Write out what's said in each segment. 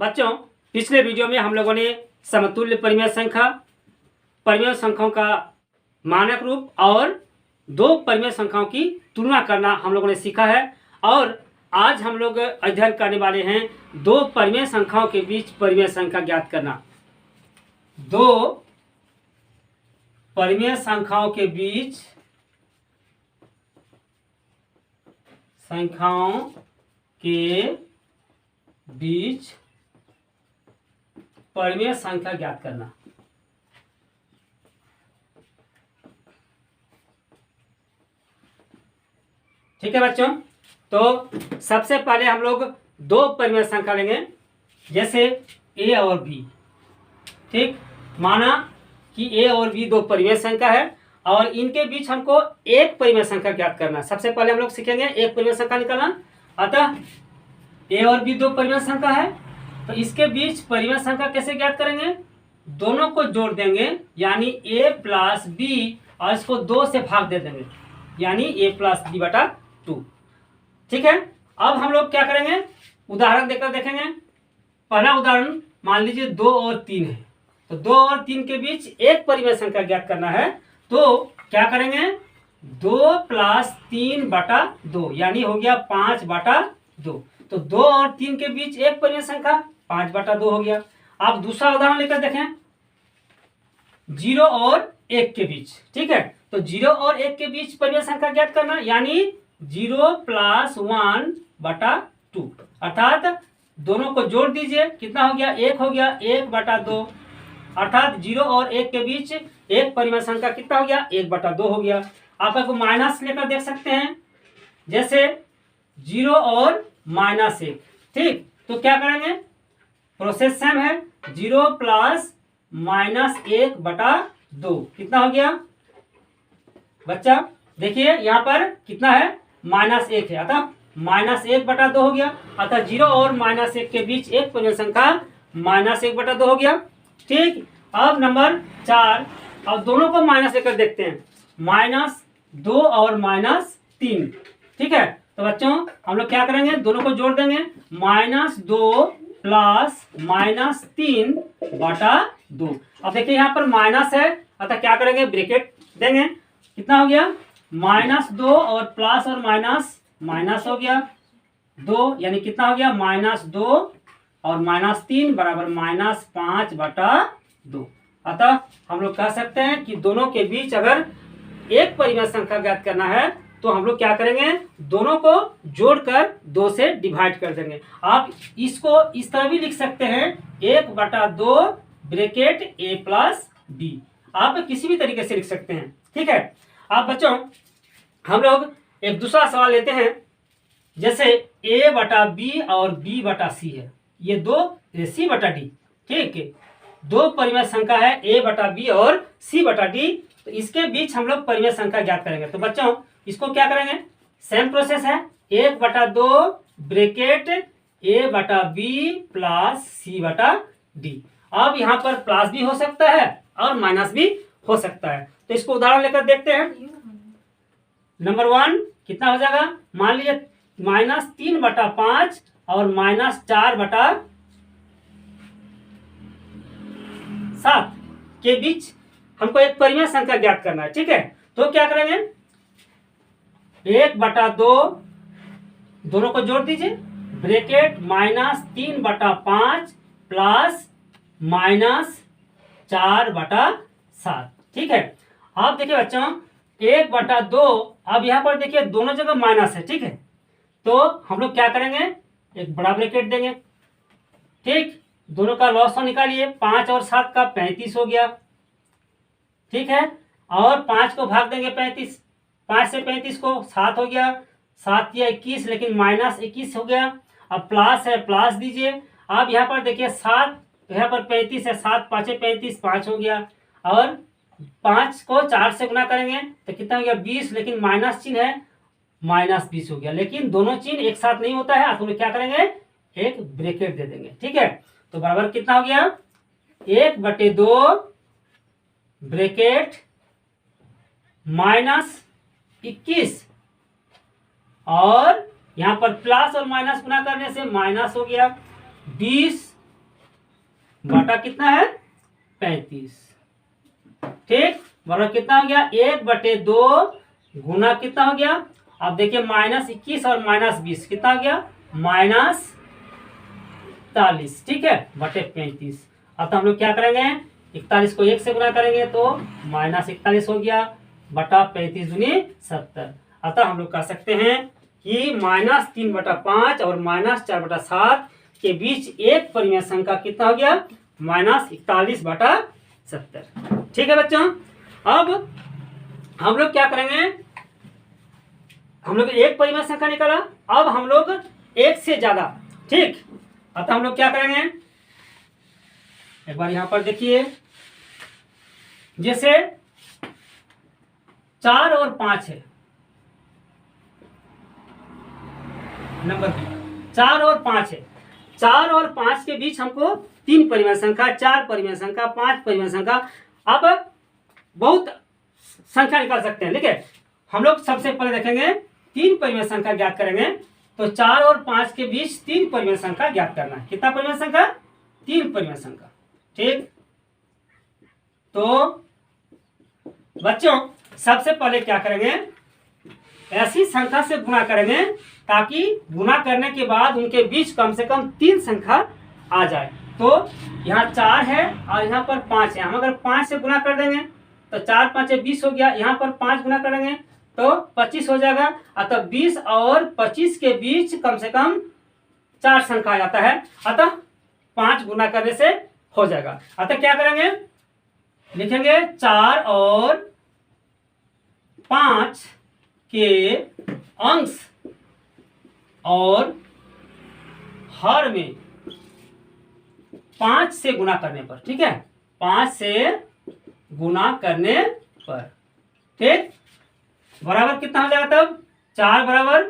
बच्चों, पिछले वीडियो में हम लोगों ने समतुल्य परिमेय संख्याओं का मानक रूप और दो परिमेय संख्याओं की तुलना करना हम लोगों ने सीखा है। और आज हम लोग अध्ययन करने वाले हैं दो परिमेय संख्याओं के बीच परिमेय संख्या ज्ञात करना। दो परिमेय संख्याओं के बीच परिमेय संख्या ज्ञात करना। ठीक है बच्चों, तो सबसे पहले हम लोग दो परिमेय संख्या लेंगे, जैसे a और b। ठीक, माना कि a और b दो परिमेय संख्या है और इनके बीच हमको एक परिमेय संख्या ज्ञात करना। सबसे पहले हम लोग सीखेंगे एक परिमेय संख्या निकालना। अतः a और b दो परिमेय संख्या है, तो इसके बीच परिमेय संख्या कैसे ज्ञात करेंगे? दोनों को जोड़ देंगे, यानी a प्लस b, और इसको 2 से भाग दे देंगे, यानी a प्लस b बटा 2। ठीक है, अब हम लोग क्या करेंगे, उदाहरण देकर देखेंगे। पहला उदाहरण मान लीजिए 2 और 3 है, तो 2 और 3 के बीच एक परिमेय संख्या ज्ञात करना है। तो क्या करेंगे, 2 प्लस 3 बटा 2, यानी हो गया 5 बटा 2। तो 2 और 3 के बीच एक परिमेय संख्या 5 बटा 2 हो गया। अब दूसरा उदाहरण लेकर देखें, 0 और 1 के बीच। ठीक है, तो 0 और 1 के बीच परिमेय संख्या ज्ञात करना, यानी 0 प्लस 1 बटा 2, अर्थात दोनों को जोड़ दीजिए, कितना हो गया, 1 हो गया, 1 बटा 2, अर्थात 0 और 1 के बीच एक परिमेय संख्या कितना हो गया, 1 बटा 2 हो गया। आप आपको माइनस लेकर देख सकते हैं, जैसे 0 और -1। ठीक, तो क्या करेंगे, प्रोसेस सेम है, 0 प्लस -1 बटा 2 कितना हो गया बच्चा? देखिए यहाँ पर कितना है, -1 है, अतः -1 बटा 2 हो गया। अतः 0 और -1 के बीच एक परिमेय संख्या -1 बटा 2 हो गया। ठीक, अब नंबर 4, अब दोनों को माइनस लेकर देखते हैं, -2 और -3। ठीक है, तो बच्चों हम लोग क्या करेंगे, दोनों को जोड़ देंगे, -2 प्लस -3 बटा 2। अब देखिए यहाँ पर माइनस है, अतः क्या करेंगे, ब्रैकेट देंगे, कितना हो गया, -2 और प्लस और माइनस हो गया 2, यानी कितना हो गया, -2 और -3 बराबर -5 बटा 2। अतः हम लोग कह सकते हैं कि दोनों के बीच अगर एक परिमेय संख्या ज्ञात करना है तो हम लोग क्या करेंगे, दोनों को जोड़कर 2 से डिवाइड कर देंगे। आप इसको इस तरह भी लिख सकते हैं, 1 बटा 2 ब्रैकेट a प्लस b, आप किसी भी तरीके से लिख सकते हैं। ठीक है, अब बच्चों हम लोग एक दूसरा सवाल लेते हैं, जैसे a बटा b और b बटा c है, ये दो c बटा d। ठीक है, दो परिमेय संख्या है a बटा b और c बटा d, तो इसके बीच हम लोग परिमेय संख्या ज्ञात करेंगे। तो बच्चों इसको क्या करेंगे, सेम प्रोसेस है, 1 बटा 2 ब्रैकेट a बटा b प्लस c बटा d। अब यहाँ पर प्लस भी हो सकता है और माइनस भी हो सकता है, तो इसको उदाहरण लेकर देखते हैं। नंबर 1 कितना हो जाएगा, मान लीजिए -3 बटा 5 और -4 बटा 7 के बीच हमको एक परिमेय संख्या ज्ञात करना है। ठीक है, तो क्या करेंगे, 1 बटा 2, दोनों को जोड़ दीजिए, ब्रैकेट -3 बटा 5 प्लस -4 बटा 7। ठीक है, अब देखिए बच्चों 1 बटा 2, अब यहाँ पर देखिए दोनों जगह माइनस है। ठीक है, तो हम लोग क्या करेंगे, एक बड़ा ब्रैकेट देंगे। ठीक, दोनों का लॉस निकालिए, 5 और 7 का 35 हो गया। ठीक है, और 5 को भाग देंगे 35, 5 से 35 को 7 हो गया, 7 या 21, लेकिन -21 हो गया। अब प्लस है, प्लस दीजिए। अब यहाँ पर देखिए 7, यहाँ पर 35 है, 7 5 35, 5 हो गया, और 5 को 4 से गुना करेंगे तो कितना हो गया, 20, लेकिन माइनस चिन्ह है, -20 हो गया। लेकिन दोनों चिन्ह एक साथ नहीं होता है, तो हम क्या करेंगे, एक ब्रैकेट दे देंगे। ठीक है, तो बराबर कितना हो गया, 1 बटे 2 ब्रैकेट -21, और यहाँ पर प्लस और माइनस गुना करने से माइनस हो गया, 20 बटा कितना है 35। ठीक, बराबर कितना हो गया 1/2 गुना कितना हो गया, अब देखिए -21 और -20 कितना हो गया -41। ठीक है, बटे 35। अब तो हम लोग क्या करेंगे 41 को 1 से गुना करेंगे तो -41 हो गया बटा 35 दूनी 70। अतः हम लोग कह सकते हैं कि -3/5 और -4/7 के बीच एक परिमेय संख्या कितना हो गया -41/70। ठीक है बच्चों, अब हम लोग क्या करेंगे, हम लोग एक परिमेय संख्या निकाला, अब हम लोग एक से ज्यादा। ठीक, अतः हम लोग क्या करेंगे, एक बार यहां पर देखिए, जैसे 4 और 5 है, नंबर 4 और 5 है, 4 और 5 के बीच हमको 3 परिमेय संख्या, 4 परिमेय संख्या, 5 परिमेय संख्या, अब बहुत संख्या निकाल सकते हैं। ठीक है, हम लोग सबसे पहले देखेंगे 3 परिमेय संख्या ज्ञात करेंगे। तो 4 और 5 के बीच 3 परिमेय संख्या ज्ञात करना है। कितना परिमेय संख्या 3 परिमेय संख्या। ठीक, तो बच्चों सबसे पहले क्या करेंगे, ऐसी संख्या से गुणा करेंगे ताकि गुणा करने के बाद उनके बीच कम से कम 3 संख्या आ जाए। तो यहाँ 4 है और यहाँ पर 5 है, हम अगर 5 से गुणा कर देंगे तो 4 5 20 हो गया, यहाँ पर 5 गुणा करेंगे तो 25 हो जाएगा। अतः 20 और 25 के बीच कम से कम 4 संख्या आ जाता है, अतः 5 गुणा करने से हो जाएगा। अतः क्या करेंगे, लिखेंगे 4 और 5 के अंश और हर में 5 से गुणा करने पर। ठीक है, 5 से गुणा करने पर। ठीक, बराबर कितना हो जाएगा तब 4 बराबर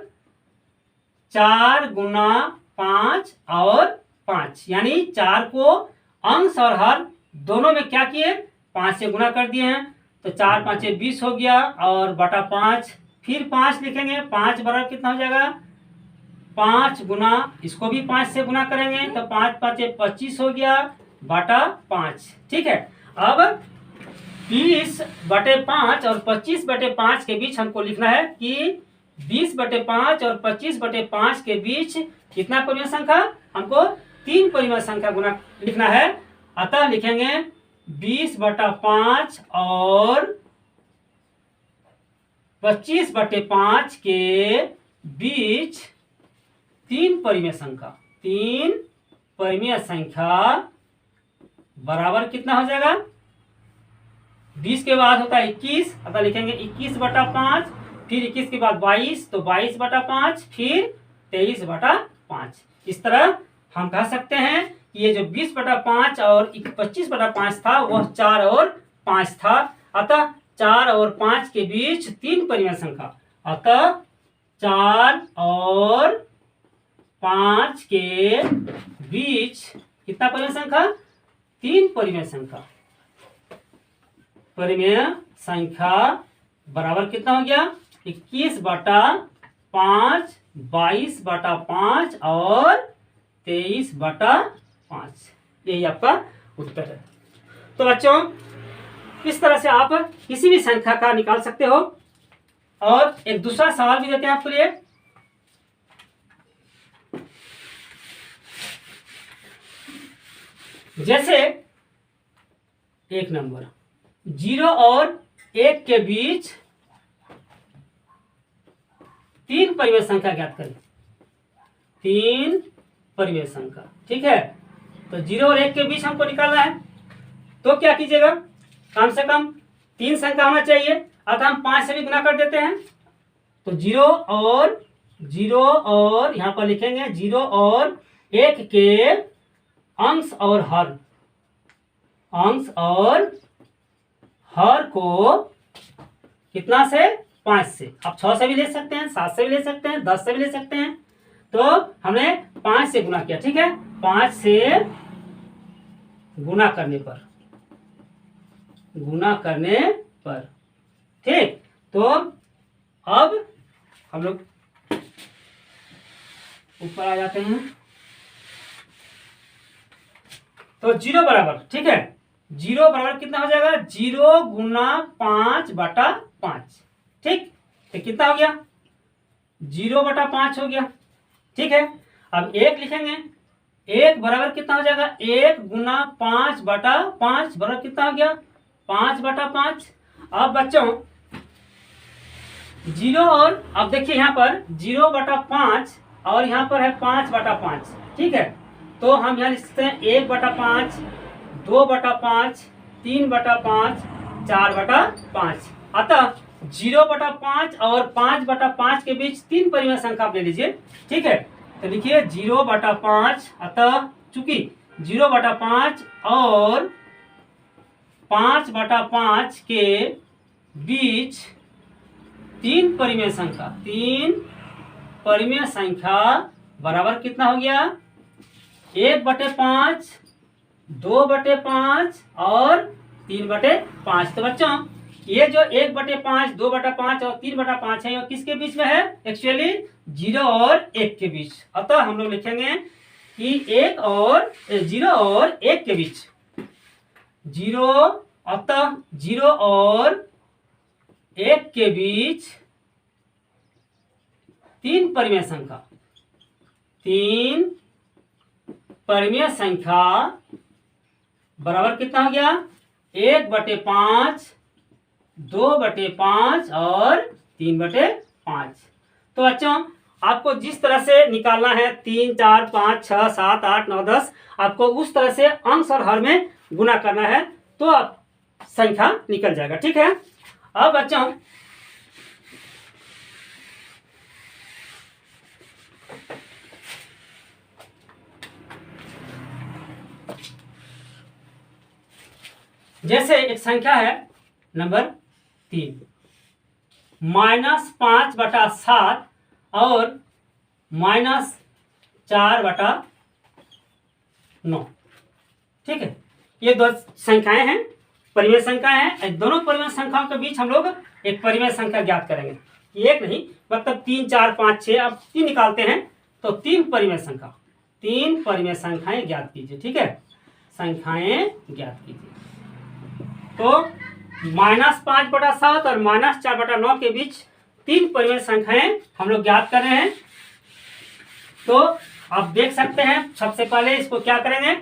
4 गुना 5 और 5, यानी 4 को अंश और हर दोनों में क्या किए 5 से गुणा कर दिए हैं। तो 4 5 20 हो गया और बटा 5, फिर 5 लिखेंगे, 5 बराबर कितना हो जाएगा 5 गुना, इसको भी 5 से गुणा करेंगे तो 5 5 25 हो गया बटा 5। ठीक है, अब 20/5 और 25/5 के बीच हमको लिखना है कि 20/5 और 25/5 के बीच कितना परिमेय संख्या, हमको 3 परिमेय संख्या गुना लिखना है। अतः लिखेंगे 20/5 और 25/5 के बीच 3 परिमेय संख्या, 3 परिमेय संख्या बराबर कितना हो जाएगा, 20 के बाद होता है 21, अतः लिखेंगे 21/5, फिर 21 के बाद 22, तो 22/5, फिर 23/5। इस तरह हम कह सकते हैं कि ये जो 20/5 और 25/5 था वह 4 और 5 था। अतः 4 और 5 के बीच 3 परिमेय संख्या, अतः 4 और 5 के बीच कितना परिमेय संख्या 3 परिमेय संख्या। परिमेय संख्या बराबर कितना हो गया 21/5, 22/5 और 23/5। यही आपका उत्तर है। तो बच्चों इस तरह से आप किसी भी संख्या का निकाल सकते हो। और एक दूसरा सवाल भी देते हैं आपके लिए। जैसे एक नंबर 0 और 1 के बीच 3 परिमेय संख्या ज्ञात करें। 3 परिमेय संख्या, ठीक है। तो 0 और 1 के बीच हमको निकालना है, तो क्या कीजिएगा, कम से कम 3 संख्या होना चाहिए, अतः हम 5 से भी गुना कर देते हैं। तो 0 और यहां पर लिखेंगे 0 और 1 के अंश और हर को कितना से 5 से। आप 6 से भी ले सकते हैं, 7 से भी ले सकते हैं, 10 से भी ले सकते हैं। तो हमने 5 से गुना किया, ठीक है। 5 से गुना करने पर ठीक। तो अब हम लोग ऊपर आ जाते हैं। तो 0 बराबर, ठीक है, 0 बराबर कितना हो जाएगा, 0 गुना 5/5, ठीक। तो कितना हो गया, 0/5 हो गया, ठीक है। अब 1 लिखेंगे, 1 बराबर कितना हो जाएगा, 1 गुना 5/5 बराबर कितना हो गया, 5/5। अब बच्चों 0 और अब देखिए यहाँ पर 0/5 और यहाँ पर है 5/5, ठीक है। तो हम यहाँ लिख सकते हैं 1/5, 2/5, 3/5, 4/5। अतः 0/5 और 5/5 के बीच 3 परिमेय संख्या आप ले लीजिए, ठीक है। तो लिखिए 0/5, अतः चूंकि 0/5 और 5/5 के बीच 3 परिमेय संख्या, 3 परिमेय संख्या बराबर कितना हो गया, 1/5, 2/5 और 3/5। तो बच्चों ये जो 1/5, 2/5 और 3/5 है, ये किसके बीच में है, एक्चुअली 0 और 1 के बीच। अतः हम लोग लिखेंगे कि 0 और 1 के बीच, 0, अतः 0 और 1 के बीच 3 परिमेय संख्या, 3 परिमेय संख्या बराबर कितना हो गया, 1/5, 2/5 और 3/5। तो बच्चों आपको जिस तरह से निकालना है 3, 4, 5, 6, 7, 8, 9, 10, आपको उस तरह से अंश और हर में गुना करना है, तो आप संख्या निकल जाएगा, ठीक है। अब बच्चों जैसे एक संख्या है नंबर 3, -5/7 और -4/9, ठीक है। ये दो संख्याएं हैं, परिमेय संख्याएं हैं। दोनों परिमेय संख्याओं के बीच हम लोग एक परिमेय संख्या ज्ञात करेंगे, एक नहीं, मतलब 3, 4, 5, 6, अब 3 निकालते हैं तो 3 परिमेय संख्या, 3 परिमेय संख्याएं ज्ञात कीजिए, ठीक है, संख्याएं ज्ञात कीजिए। तो -5/7 और -4/9 के बीच 3 परिमेय संख्याएं हम लोग ज्ञात कर रहे हैं। तो आप देख सकते हैं, सबसे पहले इसको क्या करेंगे,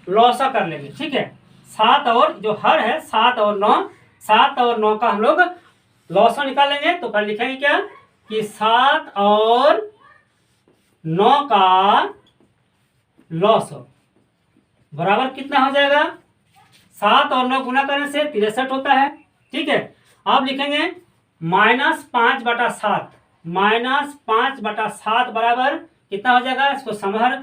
लॉसा कर लेंगे, ठीक है। 7 और जो हर है 7 और 9, 7 और 9 का हम लोग लॉसा निकाल लेंगे। तो पहले लिखेंगे क्या कि 7 और 9 का लॉस बराबर कितना हो जाएगा, 7 और 9 गुना करने से 63 होता है, ठीक है। अब लिखेंगे -5/7, -5/7 बराबर कितना हो जाएगा, इसको समहर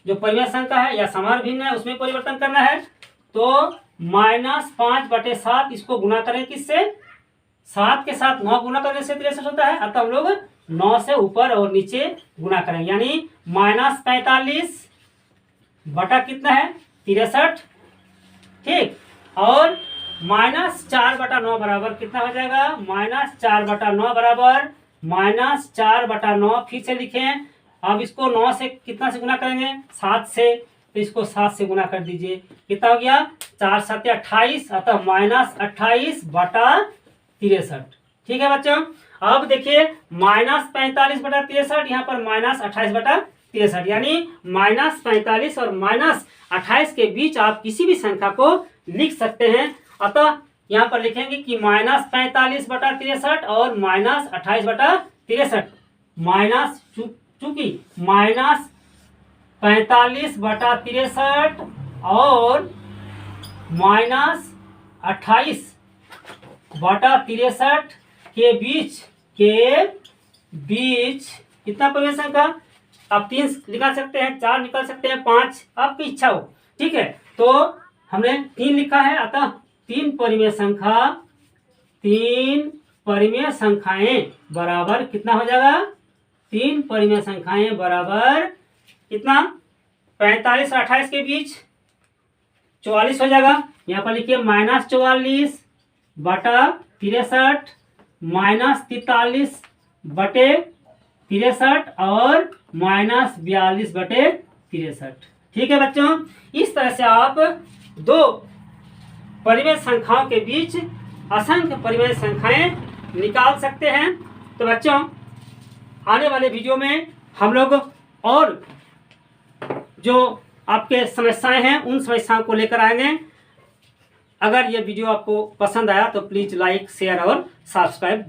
जो परिमेय संख्या है या समहर भिन्न है उसमें परिवर्तन करना है। तो -5/7 इसको गुना करें किससे, 7 के साथ 9 गुना करने से 63 होता है, अतः हम लोग 9 से ऊपर और नीचे गुना करेंगे, यानी -45 बटा कितना है 63, ठीक। और -4/9 बराबर कितना हो जाएगा, -4/9 बराबर -4/9, फिर से लिखें। अब इसको 9 से कितना से गुना करेंगे, 7 से, तो इसको 7 से गुना कर दीजिए, कितना हो गया 4 7 28, अतः -28/63, ठीक है बच्चों। अब देखिए -45/63, यहाँ पर -28/63, यानी -45 और -28 के बीच आप किसी भी संख्या को लिख सकते हैं। अतः यहाँ पर लिखेंगे कि -45/63 और -28/63, चूंकि -45/63 और -28/63 के बीच कितना परिमेय संख्या, आप 3 निकाल सकते हैं, 4 निकाल सकते हैं, 5, आपकी इच्छा हो, ठीक है। तो हमने 3 लिखा है, अतः 3 परिमेय संख्या, 3 परिमेय संख्याएं बराबर कितना हो जाएगा, 3 परिमेय संख्याएं बराबर कितना, 45 और 28 के बीच 44 हो जाएगा। यहाँ पर लिखिए -44/63, -43/63 और -42/63, ठीक है बच्चों, इस तरह से आप दो परिमेय संख्याओं के बीच असंख्य परिमेय संख्याएं निकाल सकते हैं। तो बच्चों आने वाले वीडियो में हम लोग और जो आपके समस्याएं हैं उन समस्याओं को लेकर आएंगे। अगर ये वीडियो आपको पसंद आया तो प्लीज़ लाइक, शेयर और सब्सक्राइब